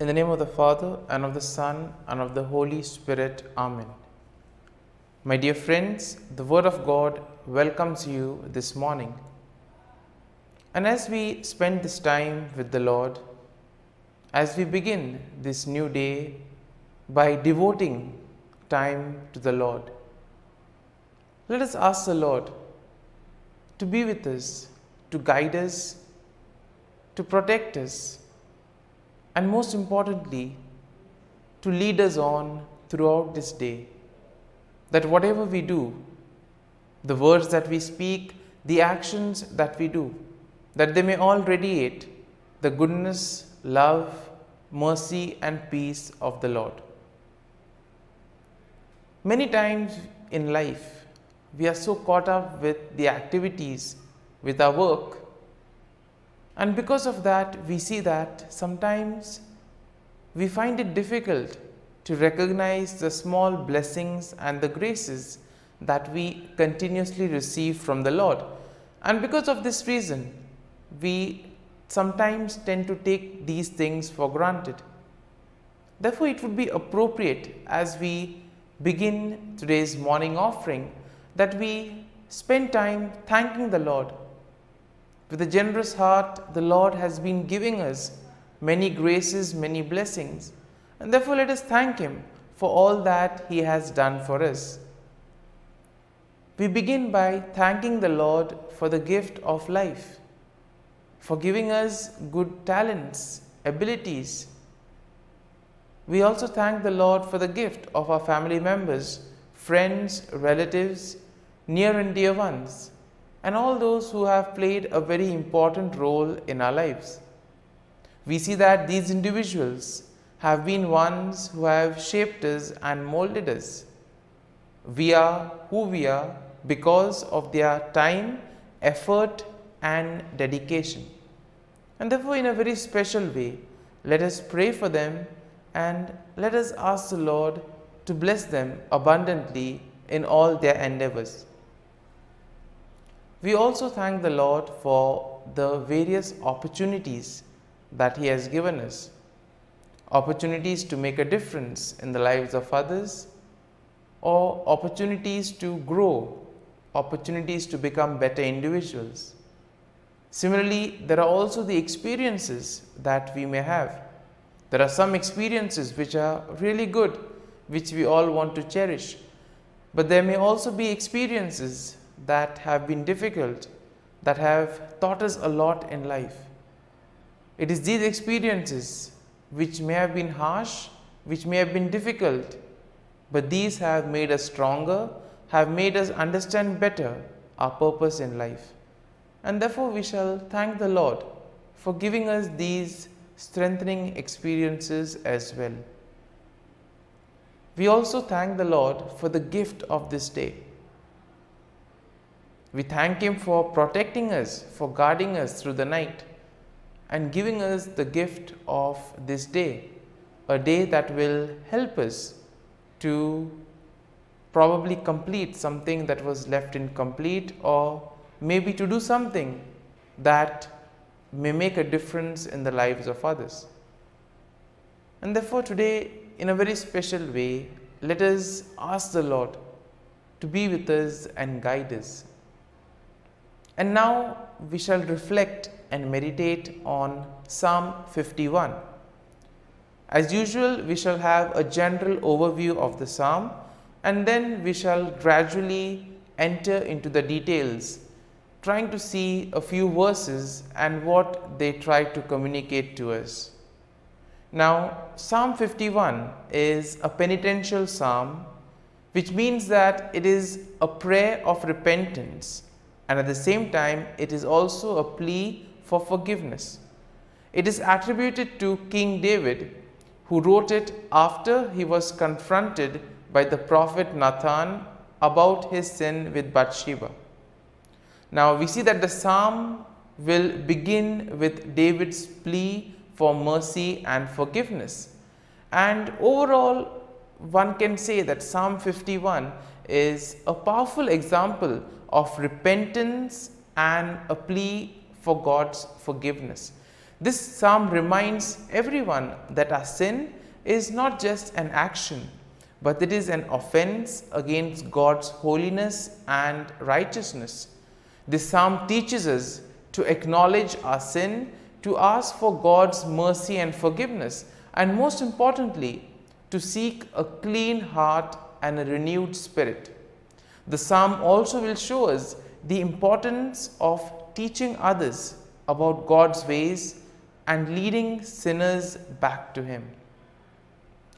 In the name of the Father, and of the Son, and of the Holy Spirit. Amen. My dear friends, the Word of God welcomes you this morning. And as we spend this time with the Lord, as we begin this new day by devoting time to the Lord, let us ask the Lord to be with us, to guide us, to protect us, and most importantly, to lead us on throughout this day, that whatever we do, the words that we speak, the actions that we do, that they may all radiate the goodness, love, mercy, and peace of the Lord. Many times in life, we are so caught up with the activities, with our work, and because of that, we see that sometimes we find it difficult to recognize the small blessings and the graces that we continuously receive from the Lord. And because of this reason, we sometimes tend to take these things for granted. Therefore, it would be appropriate as we begin today's morning offering that we spend time thanking the Lord. With a generous heart, the Lord has been giving us many graces, many blessings, and therefore let us thank Him for all that He has done for us. We begin by thanking the Lord for the gift of life, for giving us good talents, abilities. We also thank the Lord for the gift of our family members, friends, relatives, near and dear ones, and all those who have played a very important role in our lives. We see that these individuals have been ones who have shaped us and molded us. We are who we are because of their time, effort, and dedication. And therefore, in a very special way, let us pray for them and let us ask the Lord to bless them abundantly in all their endeavors. We also thank the Lord for the various opportunities that He has given us. Opportunities to make a difference in the lives of others, or opportunities to grow, opportunities to become better individuals. Similarly, there are also the experiences that we may have. There are some experiences which are really good, which we all want to cherish. But there may also be experiences that have been difficult, that have taught us a lot in life. It is these experiences which may have been harsh, which may have been difficult, but these have made us stronger, have made us understand better our purpose in life. And therefore, we shall thank the Lord for giving us these strengthening experiences as well. We also thank the Lord for the gift of this day. We thank Him for protecting us, for guarding us through the night, and giving us the gift of this day, a day that will help us to probably complete something that was left incomplete, or maybe to do something that may make a difference in the lives of others. And therefore today, in a very special way, let us ask the Lord to be with us and guide us. And now we shall reflect and meditate on Psalm 51. As usual, we shall have a general overview of the psalm, and then we shall gradually enter into the details, trying to see a few verses and what they try to communicate to us. Now, Psalm 51 is a penitential psalm, which means that it is a prayer of repentance, and at the same time, it is also a plea for forgiveness. It is attributed to King David, who wrote it after he was confronted by the prophet Nathan about his sin with Bathsheba. Now, we see that the psalm will begin with David's plea for mercy and forgiveness. And overall, one can say that Psalm 51 is a powerful example of repentance and a plea for God's forgiveness. This psalm reminds everyone that our sin is not just an action, but it is an offense against God's holiness and righteousness. This psalm teaches us to acknowledge our sin, to ask for God's mercy and forgiveness, and most importantly, to seek a clean heart and a renewed spirit. The psalm also will show us the importance of teaching others about God's ways and leading sinners back to Him.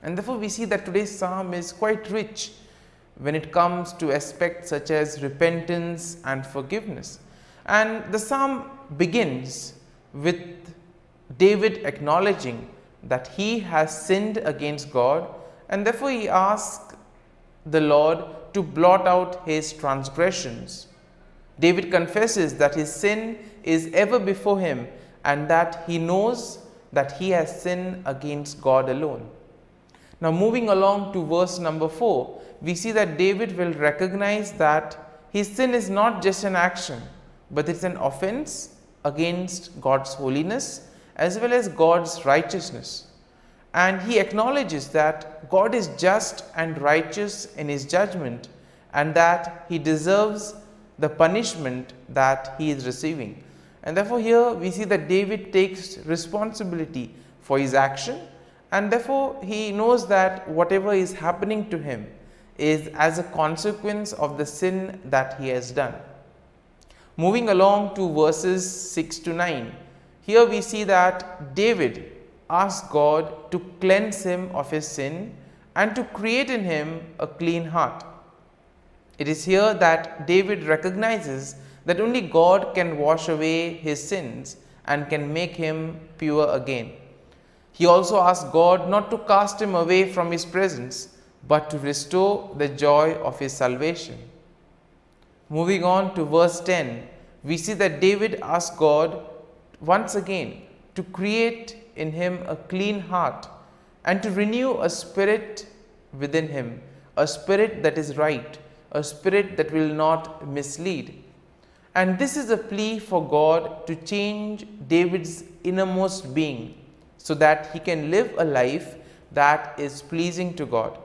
And therefore we see that today's psalm is quite rich when it comes to aspects such as repentance and forgiveness. And the psalm begins with David acknowledging that he has sinned against God, and therefore he asks the Lord to blot out his transgressions. David confesses that his sin is ever before him and that he knows that he has sinned against God alone. Now moving along to verse number 4, we see that David will recognize that his sin is not just an action, but it's an offense against God's holiness as well as God's righteousness. And he acknowledges that God is just and righteous in his judgment and that he deserves the punishment that he is receiving. And therefore here we see that David takes responsibility for his action, and therefore he knows that whatever is happening to him is as a consequence of the sin that he has done. Moving along to verses 6 to 9, here we see that David asks God to cleanse him of his sin and to create in him a clean heart. It is here that David recognizes that only God can wash away his sins and can make him pure again. He also asks God not to cast him away from his presence, but to restore the joy of his salvation. Moving on to verse 10, we see that David asks God once again to create in him a clean heart and to renew a spirit within him, a spirit that is right, a spirit that will not mislead. And this is a plea for God to change David's innermost being so that he can live a life that is pleasing to God.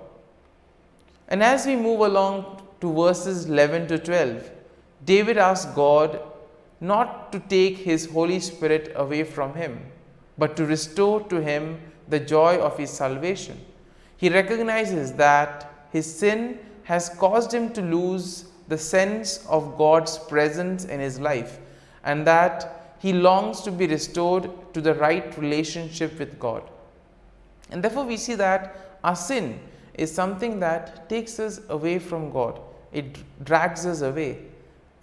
And as we move along to verses 11 to 12, David asks God not to take his Holy Spirit away from him, but to restore to him the joy of his salvation. He recognizes that his sin has caused him to lose the sense of God's presence in his life, and that he longs to be restored to the right relationship with God. And therefore we see that our sin is something that takes us away from God. It drags us away.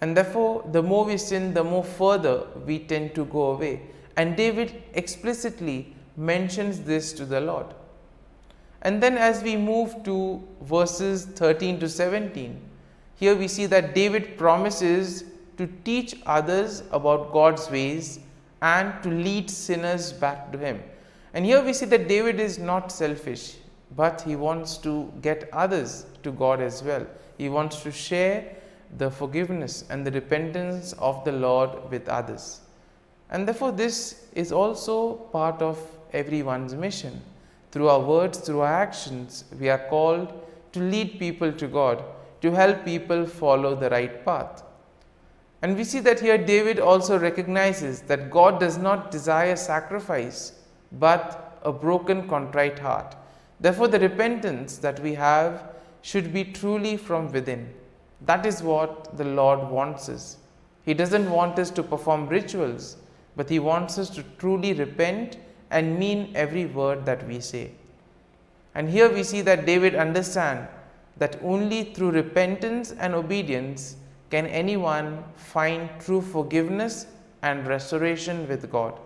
And therefore the more we sin, the more further we tend to go away. And David explicitly mentions this to the Lord. And then as we move to verses 13 to 17, here we see that David promises to teach others about God's ways and to lead sinners back to him. And here we see that David is not selfish, but he wants to get others to God as well. He wants to share the forgiveness and the repentance of the Lord with others. And therefore this is also part of everyone's mission. Through our words, through our actions, we are called to lead people to God, to help people follow the right path. And we see that here David also recognizes that God does not desire sacrifice, but a broken, contrite heart. Therefore, the repentance that we have should be truly from within. That is what the Lord wants us. He doesn't want us to perform rituals, but He wants us to truly repent and mean every word that we say. And here we see that David understands that only through repentance and obedience can anyone find true forgiveness and restoration with God.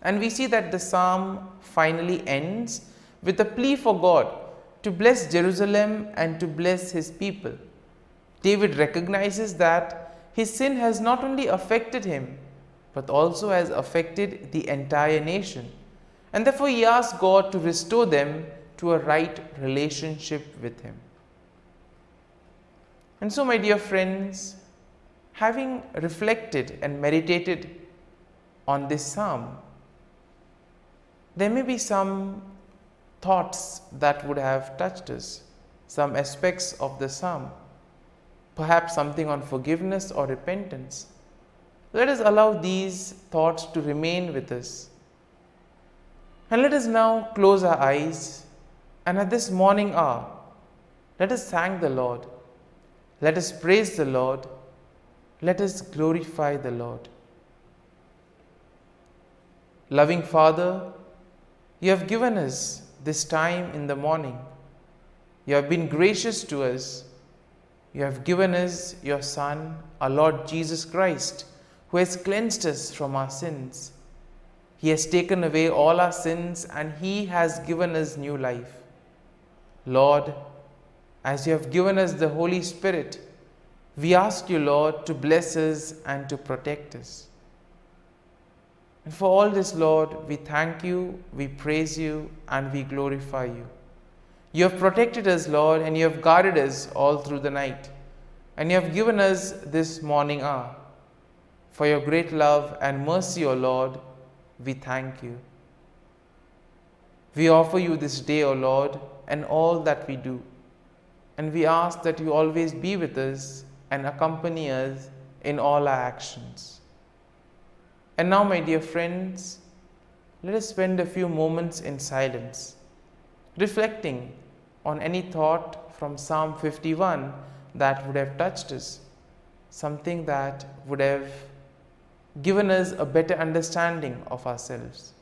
And we see that the psalm finally ends with a plea for God to bless Jerusalem and to bless His people. David recognizes that his sin has not only affected him, but also has affected the entire nation. And therefore he asks God to restore them to a right relationship with Him. And so, my dear friends, having reflected and meditated on this psalm. There may be some thoughts that would have touched us, some aspects of the psalm, perhaps something on forgiveness or repentance. Let us allow these thoughts to remain with us. And let us now close our eyes, and at this morning hour, let us thank the Lord. Let us praise the Lord. Let us glorify the Lord. Loving Father, you have given us this time in the morning. You have been gracious to us. You have given us your Son, our Lord Jesus Christ, who has cleansed us from our sins. He has taken away all our sins and He has given us new life. Lord, as you have given us the Holy Spirit, we ask you, Lord, to bless us and to protect us. And for all this, Lord, we thank you, we praise you, and we glorify you. You have protected us, Lord, and you have guarded us all through the night. And you have given us this morning hour. For your great love and mercy, O Lord, we thank you. We offer you this day, O Lord, and all that we do. And we ask that you always be with us and accompany us in all our actions. And now, my dear friends, let us spend a few moments in silence, reflecting on any thought from Psalm 51 that would have touched us, something that would have given us a better understanding of ourselves.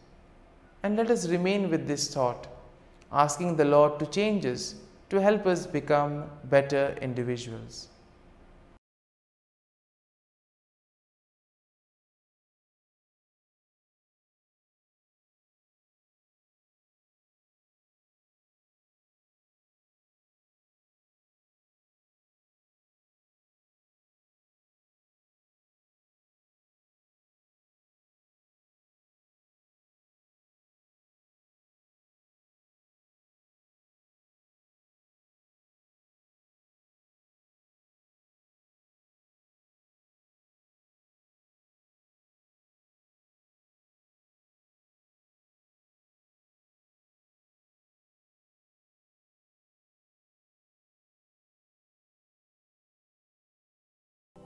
And let us remain with this thought, asking the Lord to change us, to help us become better individuals.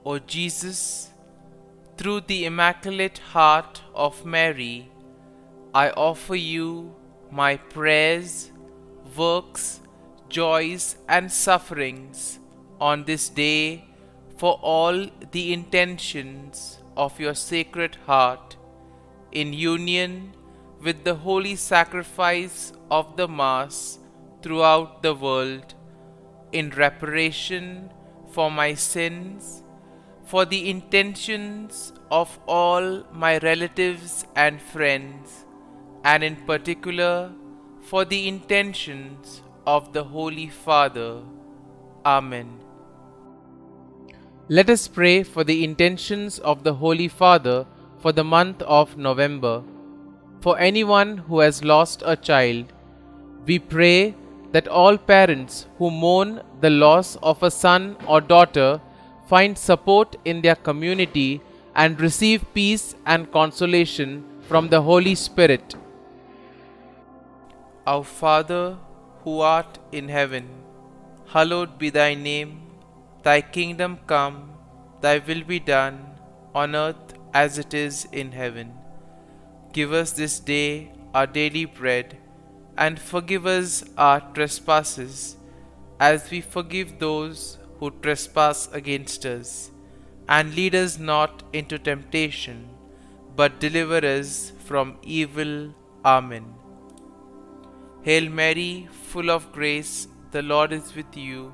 O Jesus, through the Immaculate Heart of Mary, I offer you my prayers, works, joys, and sufferings on this day for all the intentions of your Sacred Heart, in union with the holy sacrifice of the Mass throughout the world, in reparation for my sins, for the intentions of all my relatives and friends, and in particular for the intentions of the Holy Father. Amen. Let us pray for the intentions of the Holy Father for the month of November. For anyone who has lost a child, we pray that all parents who mourn the loss of a son or daughter find support in their community and receive peace and consolation from the Holy Spirit. Our Father, who art in heaven, hallowed be thy name. Thy kingdom come, thy will be done, on earth as it is in heaven. Give us this day our daily bread, and forgive us our trespasses, as we forgive those who trespass against us. And lead us not into temptation, but deliver us from evil. Amen. Hail Mary, full of grace, the Lord is with you.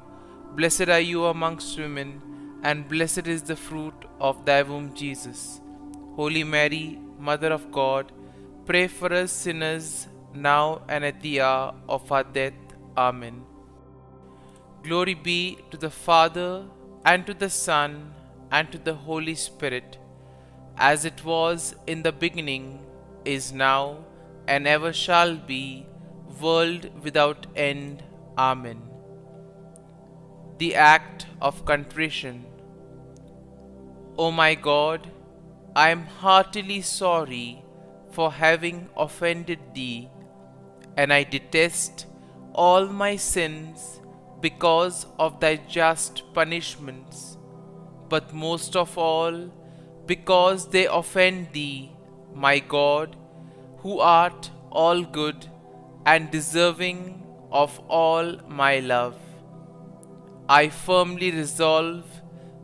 Blessed are you amongst women, and blessed is the fruit of thy womb, Jesus. Holy Mary, Mother of God, pray for us sinners, now and at the hour of our death. Amen. Glory be to the Father, and to the Son, and to the Holy Spirit, as it was in the beginning, is now, and ever shall be, world without end. Amen. The Act of Contrition. O my God, I am heartily sorry for having offended thee, and I detest all my sins because of thy just punishments, but most of all because they offend thee, my God, who art all good and deserving of all my love. I firmly resolve,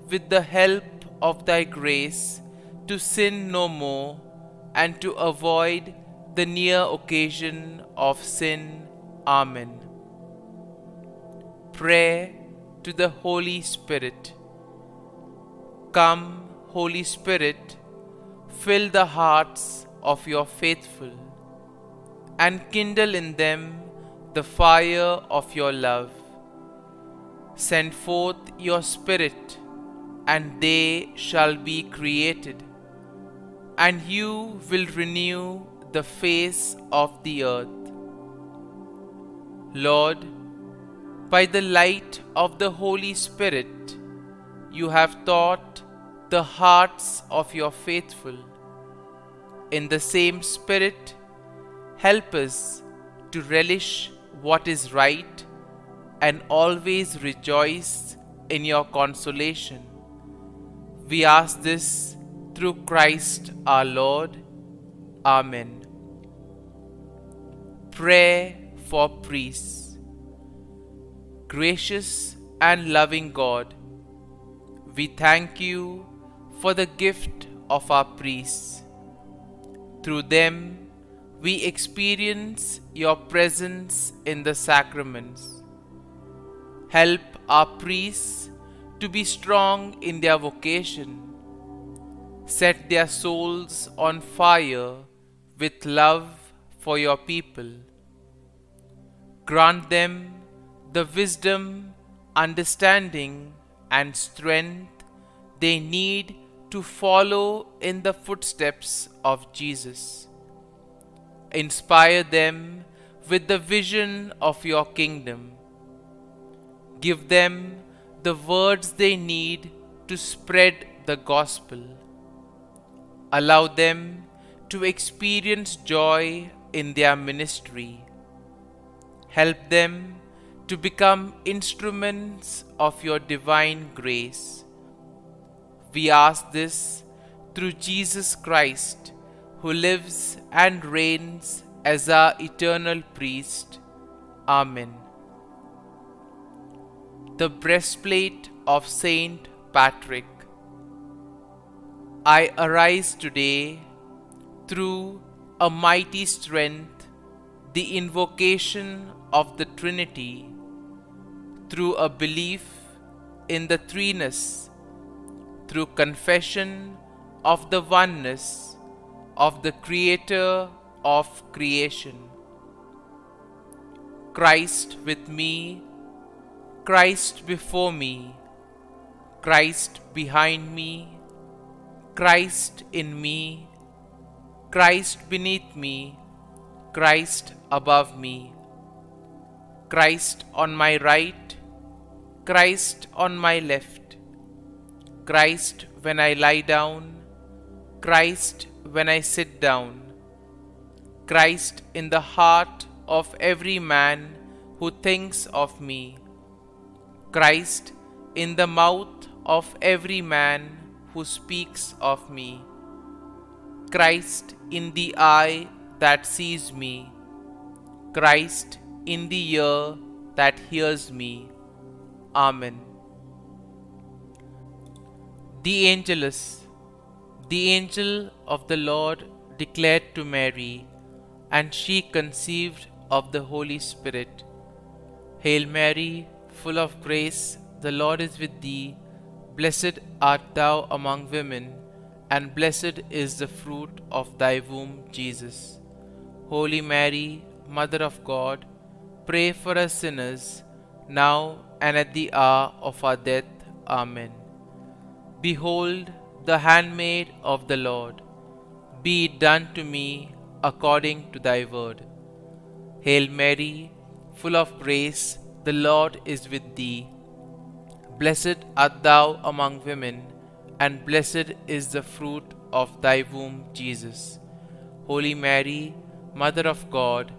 with the help of thy grace, to sin no more and to avoid the near occasion of sin. Amen. Prayer to the Holy Spirit. Come, Holy Spirit, fill the hearts of your faithful, and kindle in them the fire of your love. Send forth your Spirit, and they shall be created, and you will renew the face of the earth. Lord, by the light of the Holy Spirit, you have taught the hearts of your faithful. In the same Spirit, help us to relish what is right and always rejoice in your consolation. We ask this through Christ our Lord. Amen. Prayer for priests. Gracious and loving God, we thank you for the gift of our priests. Through them, we experience your presence in the sacraments. Help our priests to be strong in their vocation. Set their souls on fire with love for your people. Grant them the wisdom, understanding, and strength they need to follow in the footsteps of Jesus. Inspire them with the vision of your kingdom. Give them the words they need to spread the gospel. Allow them to experience joy in their ministry. Help them to become instruments of your divine grace. We ask this through Jesus Christ, who lives and reigns as our eternal priest. Amen. The breastplate of Saint Patrick. I arise today through a mighty strength, the invocation of the Trinity, through a belief in the threeness, through confession of the oneness of the Creator of creation. Christ with me, Christ before me, Christ behind me, Christ in me, Christ beneath me, Christ above me, Christ on my right, Christ on my left, Christ when I lie down, Christ when I sit down, Christ in the heart of every man who thinks of me, Christ in the mouth of every man who speaks of me, Christ in the eye that sees me, Christ in the ear that hears me. Amen. The Angelus. The angel of the Lord declared to Mary, and she conceived of the Holy Spirit. Hail Mary, full of grace, the Lord is with thee. Blessed art thou among women, and blessed is the fruit of thy womb, Jesus. Holy Mary, Mother of God, pray for us sinners, now and at the hour of our death. Amen. Behold, the handmaid of the Lord. Be it done to me according to thy word. Hail Mary, full of grace, the Lord is with thee. Blessed art thou among women, and blessed is the fruit of thy womb, Jesus. Holy Mary, Mother of God,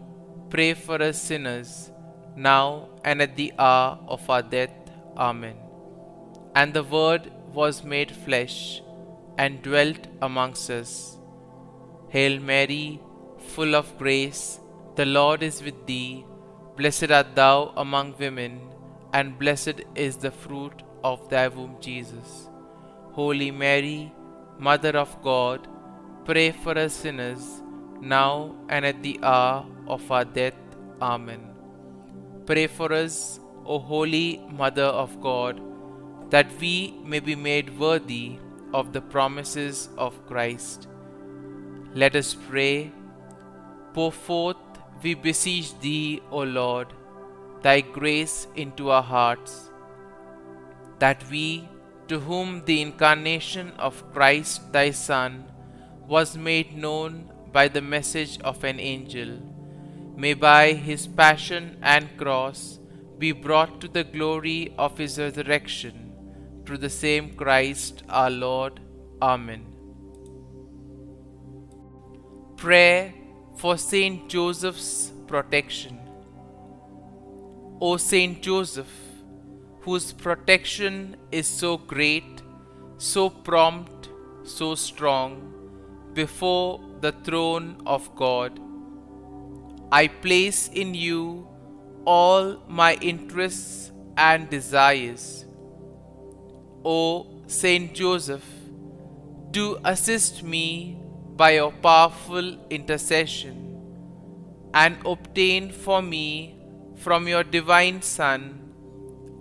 pray for us sinners, now and at the hour of our death. Amen. And the Word was made flesh and dwelt amongst us. Hail Mary, full of grace, the Lord is with thee. Blessed art thou among women, and blessed is the fruit of thy womb, Jesus. Holy Mary, Mother of God, pray for us sinners, now and at the hour of our death. Amen. Pray for us, O Holy Mother of God, that we may be made worthy of the promises of Christ. Let us pray. Pour forth, we beseech thee, O Lord, thy grace into our hearts, that we, to whom the incarnation of Christ thy Son was made known by the message of an angel, may by his passion and cross be brought to the glory of his resurrection, through the same Christ our Lord. Amen. Prayer for Saint Joseph's protection. O Saint Joseph, whose protection is so great, so prompt, so strong, before the throne of God, I place in you all my interests and desires. O Saint Joseph, do assist me by your powerful intercession, and obtain for me from your divine Son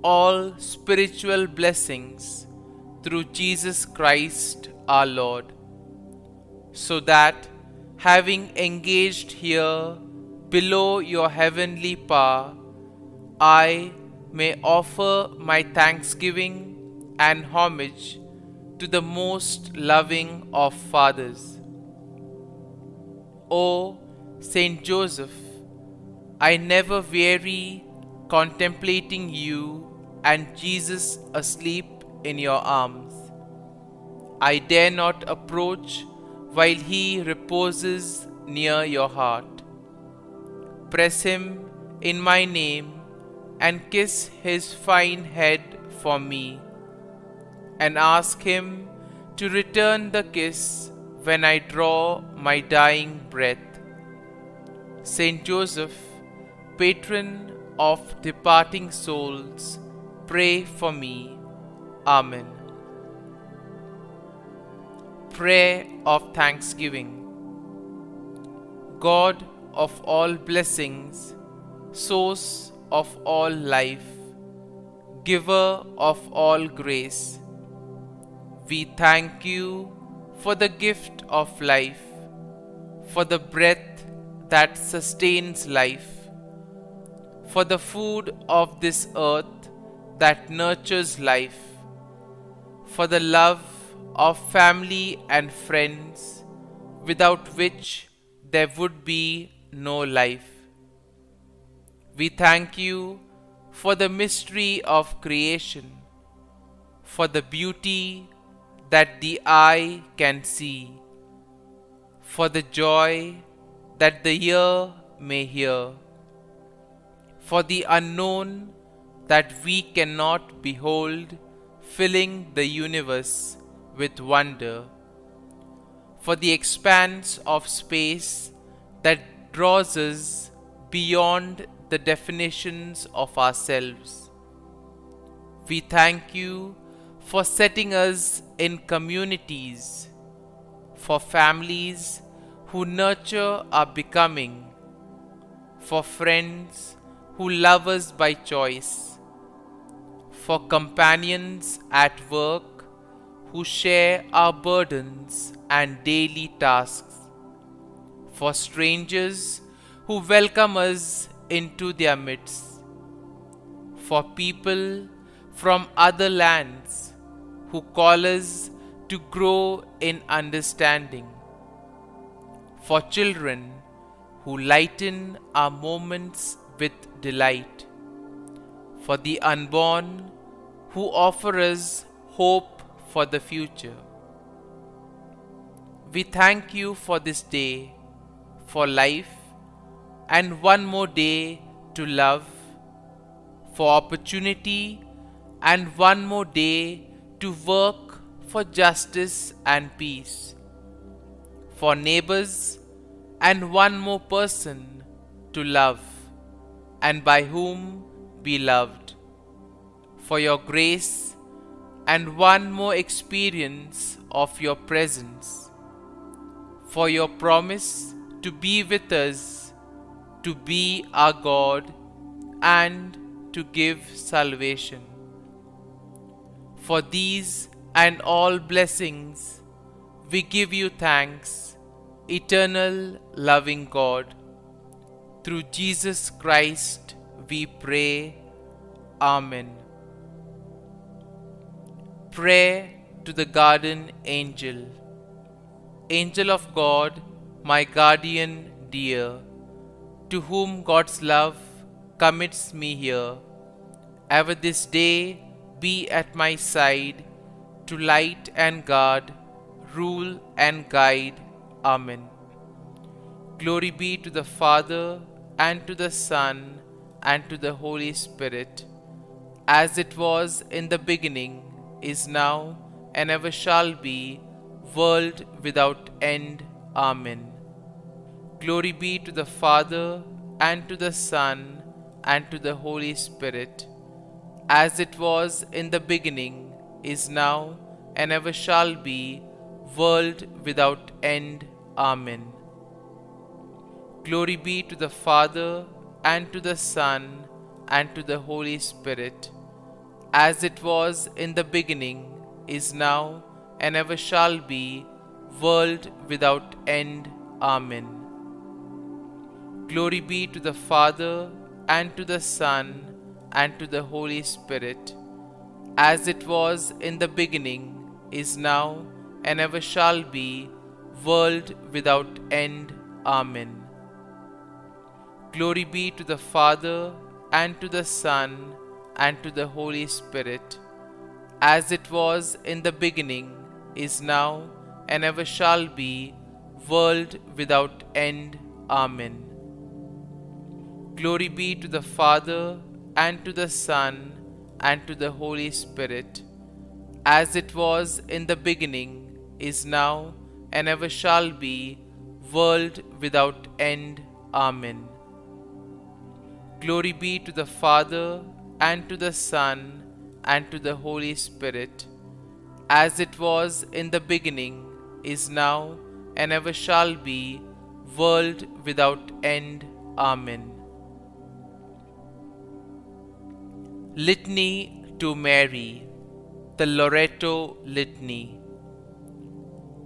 all spiritual blessings through Jesus Christ our Lord, so that, having engaged here below your heavenly power, I may offer my thanksgiving and homage to the most loving of fathers. O Saint Joseph, I never weary contemplating you and Jesus asleep in your arms. I dare not approach while he reposes near your heart. Press him in my name and kiss his fine head for me, and ask him to return the kiss when I draw my dying breath. Saint Joseph, patron of departing souls, pray for me. Amen. Prayer of Thanksgiving. God of all blessings, source of all life, giver of all grace, we thank you for the gift of life, for the breath that sustains life, for the food of this earth that nurtures life, for the love of family and friends, without which there would be no life. We thank you for the mystery of creation, for the beauty that the eye can see, for the joy that the ear may hear, for the unknown that we cannot behold, filling the universe with wonder, for the expanse of space that draws us beyond the definitions of ourselves. We thank you for setting us in communities, for families who nurture our becoming, for friends who love us by choice, for companions at work who share our burdens and daily tasks, for strangers who welcome us into their midst, for people from other lands who call us to grow in understanding, for children who lighten our moments with delight, for the unborn who offer us hope for the future. We thank you for this day, for life, and one more day to love, for opportunity, and one more day to work for justice and peace, for neighbors, and one more person to love, and by whom be loved, for your grace, and one more experience of your presence, for your promise to be with us, to be our God, and to give salvation. For these and all blessings, we give you thanks, eternal loving God. Through Jesus Christ we pray. Amen. Prayer to the Guardian Angel. Angel of God, my guardian dear, to whom God's love commits me here, ever this day be at my side, to light and guard, rule and guide. Amen. Glory be to the Father, and to the Son, and to the Holy Spirit, as it was in the beginning, is now, and ever shall be, world without end. Amen. Glory be to the Father, and to the Son, and to the Holy Spirit, as it was in the beginning, is now, and ever shall be, world without end. Amen. Glory be to the Father, and to the Son, and to the Holy Spirit, as it was in the beginning, is now, and ever shall be, world without end. Amen. Glory be to the Father, and to the Son, and to the Holy Spirit, as it was in the beginning, is now, and ever shall be, world without end. Amen. Glory be to the Father, and to the Son, and to the Holy Spirit, as it was in the beginning, is now, and ever shall be, world without end. Amen. Glory be to the Father, and to the Son, and to the Holy Spirit, as it was in the beginning, is now, and ever shall be, world without end. Amen. Glory be to the Father, and to the Son, and to the Holy Spirit, as it was in the beginning, is now, and ever shall be, world without end. Amen. Litany to Mary, the Loreto Litany.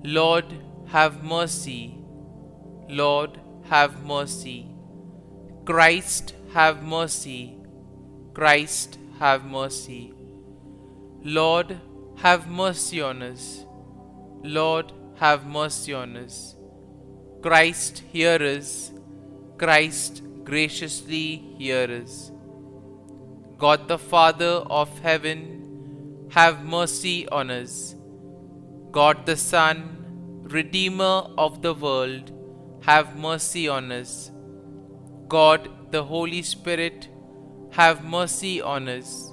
Lord, have mercy. Lord, have mercy. Christ, have mercy. Christ, have mercy. Lord, have mercy on us. Lord, have mercy on us. Christ, hear us. Christ, graciously hear us. God the Father of heaven, have mercy on us. God the Son, Redeemer of the world, have mercy on us. God the Holy Spirit, have mercy on us.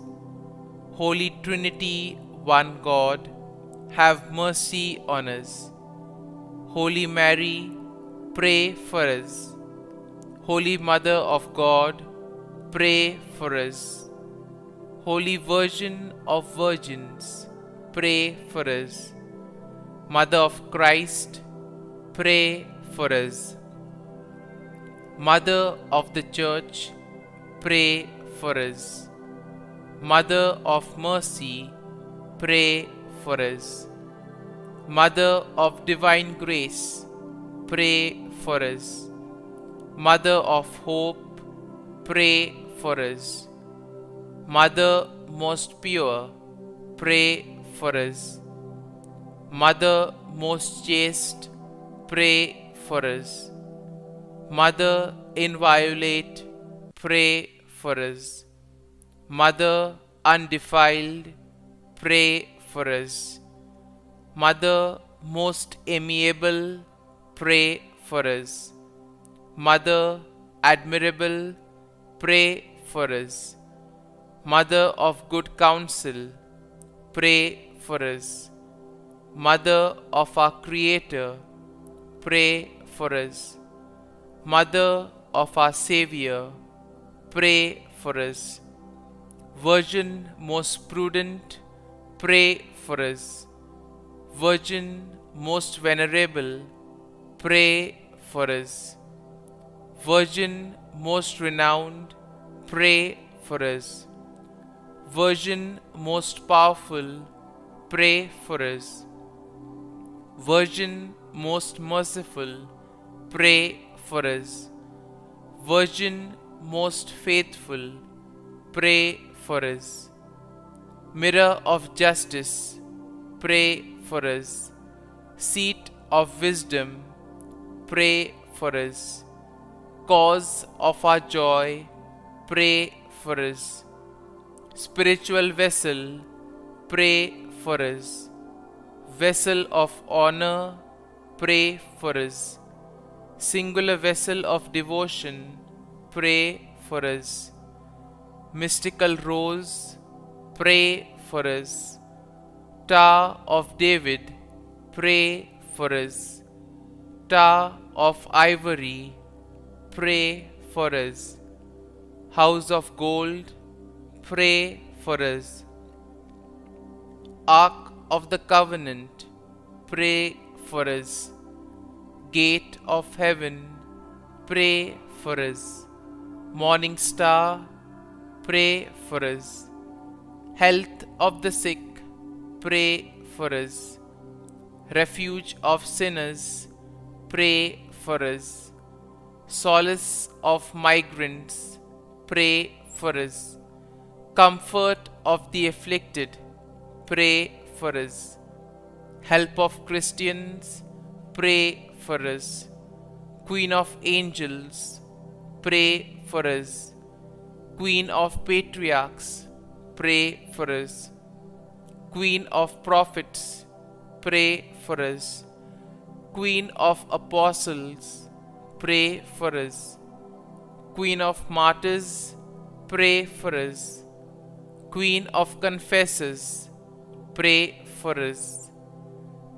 Holy Trinity, one God, have mercy on us. Holy Mary, pray for us. Holy Mother of God, pray for us. Holy Virgin of Virgins, pray for us. Mother of Christ, pray for us. Mother of the Church, pray for us. Mother of Mercy, pray for us. Mother of Divine Grace, pray for us. Mother of Hope, pray for us. Mother most pure, pray for us. Mother most chaste, pray for us. Mother inviolate, pray for us. Mother undefiled, pray for us. Mother most amiable, pray for us. Mother admirable, pray for us. Mother of good counsel, pray for us. Mother of our Creator, pray for us. Mother of our Xavier, pray for us. Virgin most prudent, pray for us. Virgin most venerable, pray for us. Virgin most renowned, pray for us. Virgin most powerful, pray for us. Virgin most merciful, pray for us. Virgin most faithful, pray for us. Mirror of justice, pray for us. Seat of wisdom, pray for us. Cause of our joy, pray for us. Spiritual vessel, pray for us. Vessel of honor, pray for us. Singular vessel of devotion, pray for us. Mystical rose, pray for us. Tower of David, pray for us. Tower of ivory, pray for us. House of gold, pray for us. Ark of the covenant, pray for us. Gate of heaven, pray for us. Morning star, pray for us. Health of the sick, pray for us. Refuge of sinners, pray for us. Solace of migrants, pray for us. Comfort of the afflicted, pray for us. Help of Christians, pray for us. Queen of angels, pray for us. Queen of patriarchs, pray for us. Queen of prophets, pray for us. Queen of apostles, pray for us. Queen of martyrs, pray for us. Queen of confessors, pray for us.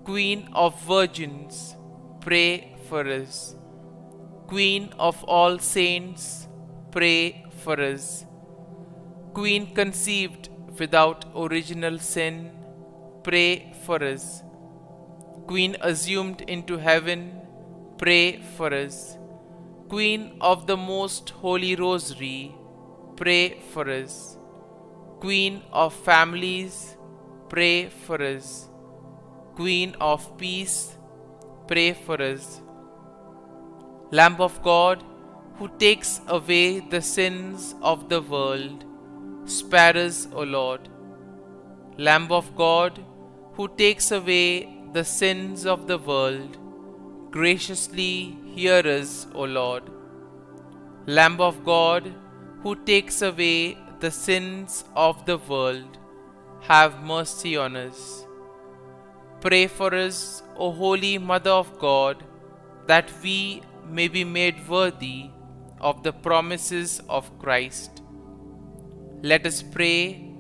Queen of virgins, pray for us. Queen of all saints, pray for us. Queen conceived without original sin, pray for us. Queen assumed into heaven, pray for us. Queen of the most holy rosary, pray for us. Queen of families, pray for us. Queen of peace, pray for us. Lamb of God, who takes away the sins of the world, spare us, O Lord. Lamb of God, who takes away the sins of the world, graciously hear us, O Lord. Lamb of God, who takes away the sins of the world, have mercy on us. Pray for us, O Holy Mother of God, that we may be made worthy of the promises of Christ. Let us pray.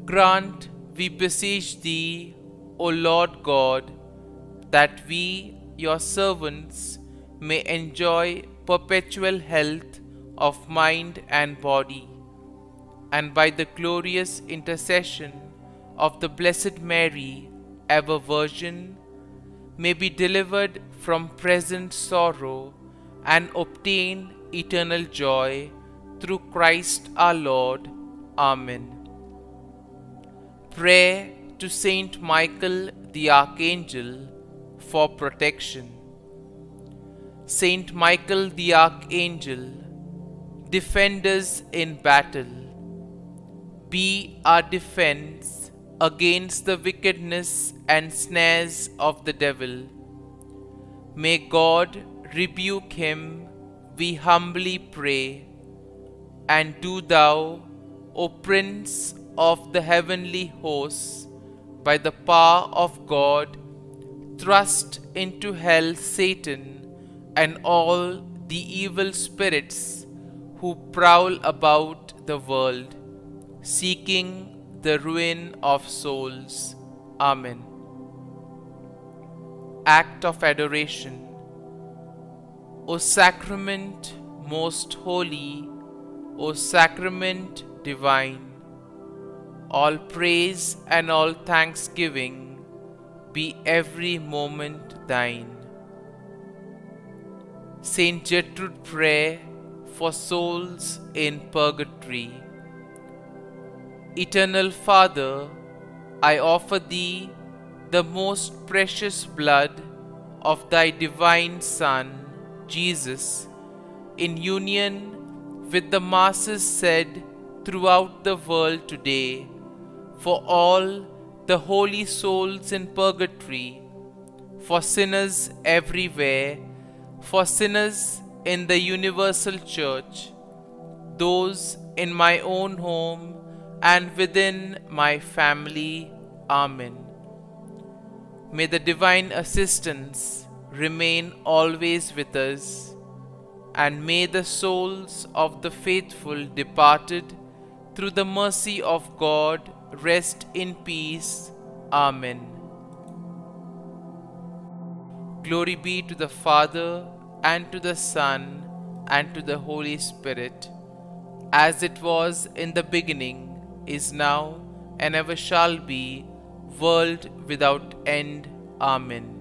Grant, we beseech Thee, O Lord God, that we, Your servants, may enjoy perpetual health of mind and body, and by the glorious intercession of the Blessed Mary, ever Virgin, may be delivered from present sorrow and obtain eternal joy through Christ our Lord. Amen. Prayer to Saint Michael the Archangel for protection. Saint Michael the Archangel, defend us in battle. Be our defense against the wickedness and snares of the devil. May God rebuke him, we humbly pray. And do Thou, O Prince of the heavenly hosts, by the power of God, Thrust into hell Satan and all the evil spirits who prowl about the world, seeking the ruin of souls. Amen. Act of Adoration. O Sacrament most holy, O Sacrament divine, all praise and all thanksgiving be every moment thine. Saint Gertrude Prayer for souls in purgatory. Eternal Father, I offer Thee the most precious blood of Thy divine Son, Jesus, in union with the masses said throughout the world today, for all the holy souls in purgatory, for sinners everywhere, for sinners in the universal church, those in my own home and within my family. Amen. May the divine assistance remain always with us, and may the souls of the faithful departed through the mercy of God rest in peace. Amen. Glory be to the Father, and to the Son, and to the Holy Spirit, as it was in the beginning, is now, and ever shall be, world without end. Amen.